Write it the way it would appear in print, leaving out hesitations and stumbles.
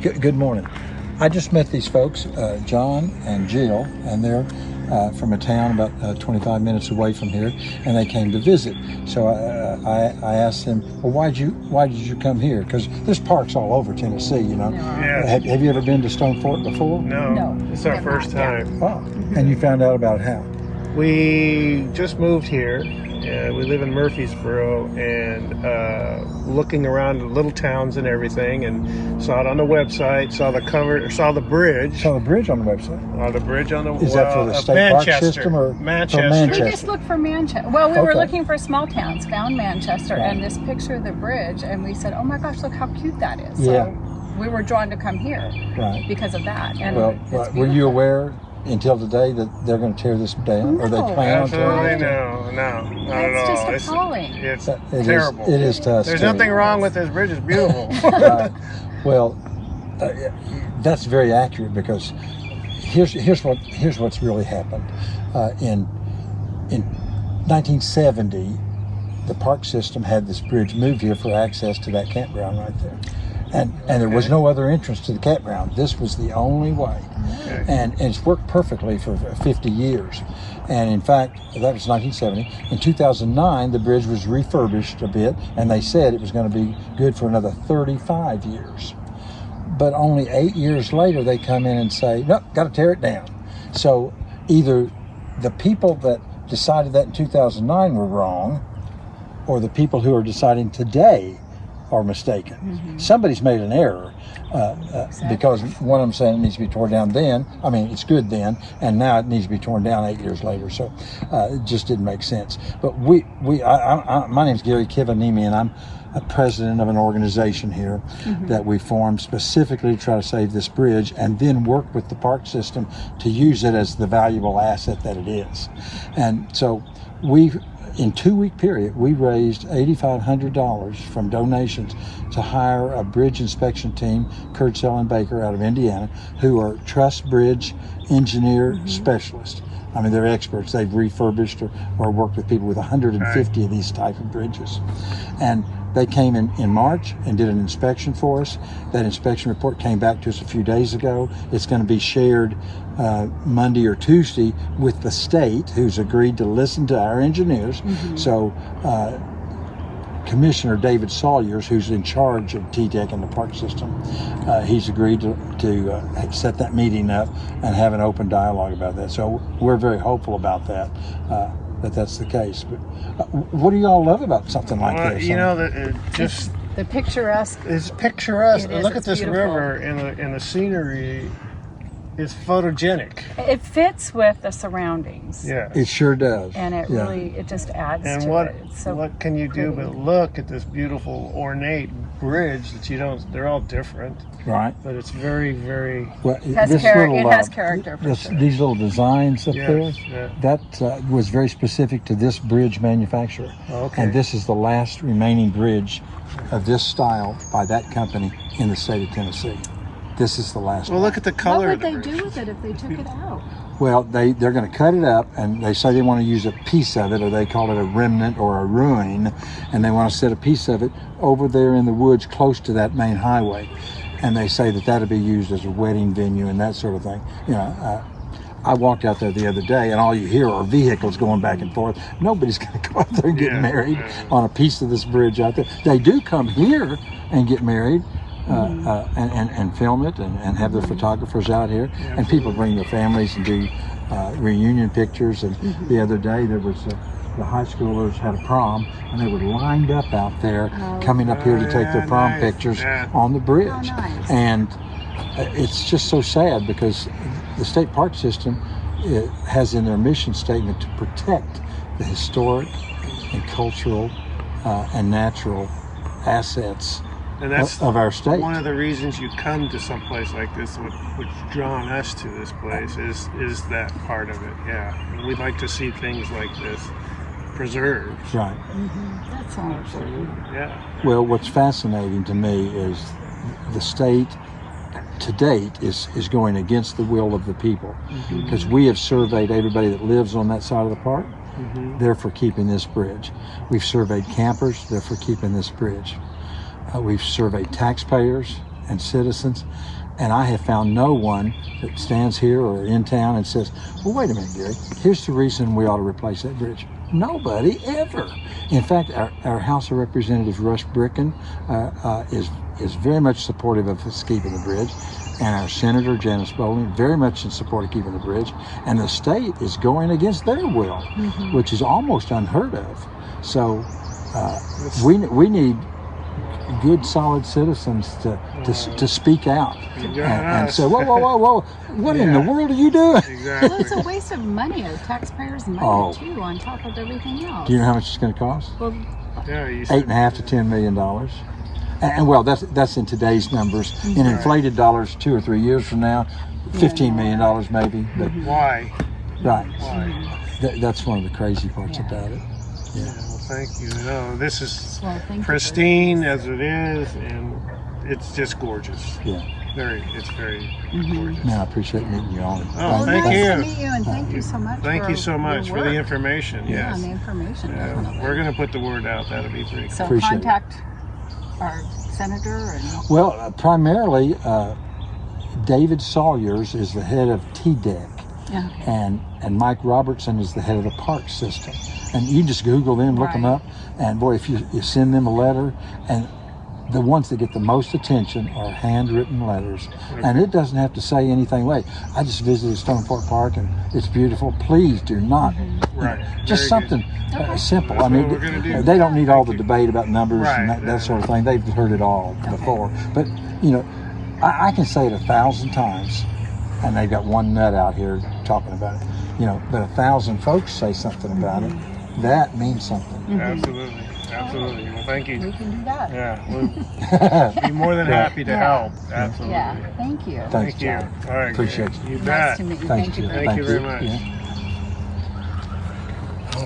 Good morning. I just met these folks, John and Jill, and they're from a town about 25 minutes away from here, and they came to visit. So I asked them, well, why did you come here? Because there's parks all over Tennessee, you know. Yeah. Have you ever been to Stone Fort before? No. It's our first time. Oh, and you found out about how? We just moved here. We live in Murfreesboro, and looking around the little towns and everything, and saw it on the website, saw the cover, saw the bridge. Saw the bridge on the website. Saw the bridge on the Is that for the state park system or Manchester? for Manchester? We just looked for Manchester. Well, we were Okay. looking for small towns, found Manchester, Right. and this picture of the bridge, and we said, oh my gosh, look how cute that is. Yeah. So we were drawn to come here Right. because of that. And Well, it's were you beautiful. aware until today that they're going to tear this down, or they No. plan on tearing Absolutely it down? no, not at It's all. just appalling. It's It is- terrible. It is to us. There's too. nothing wrong with this bridge. It's beautiful. Right. Well, that's very accurate, because here's what's really happened. In 1970, the park system had this bridge moved here for access to that campground right there, and there was no other entrance to the campground. This was the only way, Okay. and it's worked perfectly for 50 years. And in fact, that was 1970. In 2009, the bridge was refurbished a bit, and they said it was going to be good for another 35 years. But only 8 years later, they come in and say, nope, got to tear it down. So either the people that decided that in 2009 were wrong, or the people who are deciding today are mistaken. Somebody's made an error, because one of them said it needs to be torn down then. I mean, it's good then, and now it needs to be torn down 8 years later. So it just didn't make sense. But my name's Gary Kivanimi, and I'm a president of an organization here that we formed specifically to try to save this bridge, and then work with the park system to use it as the valuable asset that it is. And so in 2-week period, we raised $8,500 from donations to hire a bridge inspection team, Kurtzel and Baker out of Indiana, who are truss bridge engineer specialists. I mean, they're experts. They've refurbished or worked with people with 150 of these type of bridges. And they came in March and did an inspection for us. That inspection report came back to us a few days ago. It's going to be shared Monday or Tuesday with the state, who's agreed to listen to our engineers. So Commissioner David Sawyers, who's in charge of TDEC and the park system, he's agreed to set that meeting up and have an open dialogue about that. So we're very hopeful about that. That's the case. But what do y'all love about something like Well, this? you know, that it just The picturesque. it's picturesque. It is, Look at it's this beautiful. river, and the scenery is photogenic. It fits with the surroundings. Yeah. It sure does. And it Yeah. really, it just adds And to what it. It's so what can you do pretty. but look at this beautiful ornate bridge that you don't? They're all different, Right. but it's very, very. Well, has this char- little, it has character for sure. These little designs up Yes, there, yeah. that was very specific to this bridge manufacturer. Okay. And this is the last remaining bridge of this style by that company in the state of Tennessee. This is the last Well, one. look at the What color would of the they bridge. do with it if they took it out? Well, they're going to cut it up, and they say they want to use a piece of it, or they call it a remnant or a ruin, and they want to set a piece of it over there in the woods close to that main highway. And they say that that'll be used as a wedding venue and that sort of thing. You know, I walked out there the other day, and all you hear are vehicles going back and forth. Nobody's going to go out there and get Yeah, married yeah. on a piece of this bridge out there. They do come here and get married. And film it and have their photographers out here, and people bring their families and do reunion pictures. And the other day there was the high schoolers had a prom, and they were lined up out there coming up here to take their prom nice. pictures Yeah. on the bridge. Oh, nice. And it's just so sad, because the state park system has in their mission statement to protect the historic and cultural and natural assets And that's of our state. one of the reasons you come to some place like this, which drawn us to this place, is that part of it. Yeah, and we'd like to see things like this preserved. Right. That's so important. Yeah. Well, what's fascinating to me is the state to date is going against the will of the people, because we have surveyed everybody that lives on that side of the park. They're for keeping this bridge. We've surveyed campers. They're for keeping this bridge. We've surveyed taxpayers and citizens, and I have found no one that stands here or in town and says, well, wait a minute, Gary, here's the reason we ought to replace that bridge. Nobody ever. In fact, our House of Representatives, Rush Bricken, is very much supportive of us keeping the bridge, and our Senator, Janice Bowling, very much in support of keeping the bridge, and the state is going against their will, which is almost unheard of. So we need good, solid citizens to speak out and say, whoa, what in the world are you doing? Exactly. Well, it's a waste of money, of taxpayers' money Oh. too, on top of everything else. Do you know how much it's going to cost? Well, Yeah, you said, $8.5 to $10 million. And well, that's in today's numbers. In inflated dollars, 2 or 3 years from now, $15 million maybe. But why? right, Why? that's one of the crazy parts about it. Yeah, well, thank you. No, this is well, thank you for pristine as it is, and it's just gorgeous. Yeah. It's very gorgeous. Man, I appreciate meeting you all. Oh, thank nice you. to meet you, and thank you so much. Thank for you so much your for the work. information. Yeah, Yes. and the information. Yeah, Definitely. we're going to put the word out. That'll be pretty cool. So Appreciate it. contact our senator and Well, primarily, David Sawyers is the head of TDEC. yeah. And Mike Robertson is the head of the park system. And you just Google them, look them Right. up, and boy, if you send them a letter, and the ones that get the most attention are handwritten letters. And it doesn't have to say anything like, I just visited Stone Fork Park and it's beautiful. Please do not. Right. Just Very good. something Okay. simple. That's I mean, what we're gonna do. they don't need all the Thank you. debate about numbers and Right. that sort of thing. They've heard it all before. But, you know, I can say it 1,000 times, and they've got one nut out here talking about it. You know, but 1,000 folks say something about it. That means something. Absolutely. Absolutely. Well, thank We you. can do that. Yeah, we'll be more than happy to Yeah. help. Absolutely. Yeah. Thank you. Thanks, Thank you. John. All right. Appreciate Gary. you. You Nice bet. to meet you. Thank Thank you you. very Thank you much. very much. Yeah.